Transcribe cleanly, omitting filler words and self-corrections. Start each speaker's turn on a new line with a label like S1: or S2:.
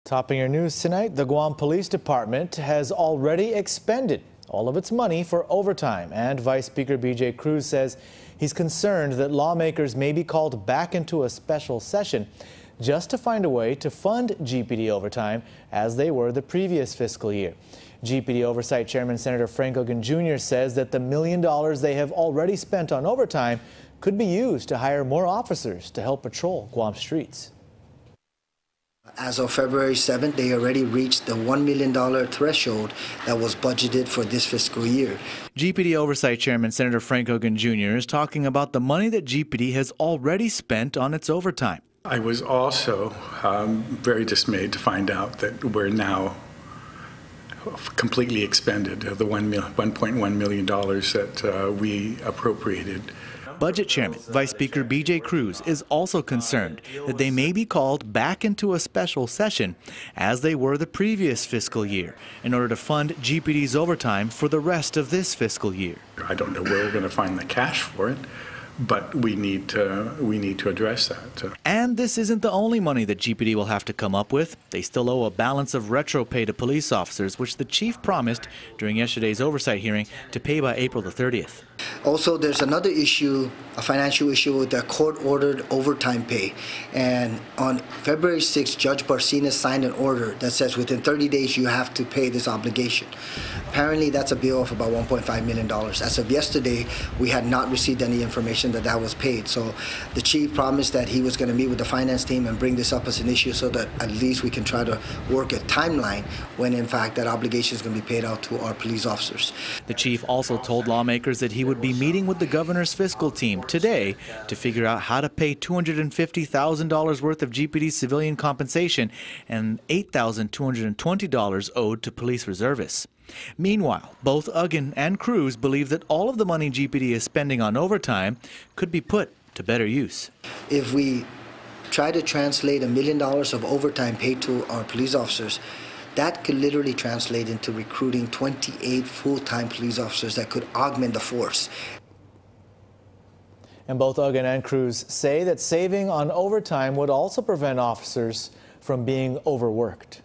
S1: Topping your news tonight, the Guam Police Department has already expended all of its money for overtime, and Vice Speaker B.J. Cruz says he's concerned that lawmakers may be called back into a special session just to find a way to fund GPD overtime as they were the previous fiscal year. GPD Oversight Chairman Senator Frank Ogun Jr. says that the $1 million they have already spent on overtime could be used to hire more officers to help patrol Guam streets.
S2: As of February 7th, they already reached the $1 million threshold that was budgeted for this fiscal year.
S1: GPD Oversight Chairman Senator Frank Ogun Jr. is talking about the money that GPD has already spent on its overtime.
S3: I was also very dismayed to find out that we're now completely expended the $1.1 million that we appropriated.
S1: Budget Chairman Vice Speaker B.J. Cruz is also concerned that they may be called back into a special session as they were the previous fiscal year in order to fund GPD's overtime for the rest of this fiscal year.
S3: I don't know where we're going to find the cash for it, but we need to address that.
S1: And this isn't the only money that GPD will have to come up with. They still owe a balance of retro pay to police officers, which the chief promised during yesterday's oversight hearing to pay by April the 30th.
S2: Also, there's another issue, a financial issue with the court-ordered overtime pay. And on February 6th, Judge Barcina signed an order that says within 30 days you have to pay this obligation. Apparently, that's a bill of about $1.5 million. As of yesterday, we had not received any information that that was paid. So the chief promised that he was going to meet with the finance team and bring this up as an issue so that at least we can try to work a timeline when, in fact, that obligation is going to be paid out to our police officers.
S1: The chief also told lawmakers that he would be meeting with the governor's fiscal team today to figure out how to pay $250,000 worth of GPD civilian compensation and $8,220 owed to police reservists. Meanwhile, both Ogun and Cruz believe that all of the money GPD is spending on overtime could be put to better use.
S2: If we try to translate $1 million of overtime paid to our police officers, that could literally translate into recruiting 28 full-time police officers that could augment the force.
S1: And both Ogun and Cruz say that saving on overtime would also prevent officers from being overworked.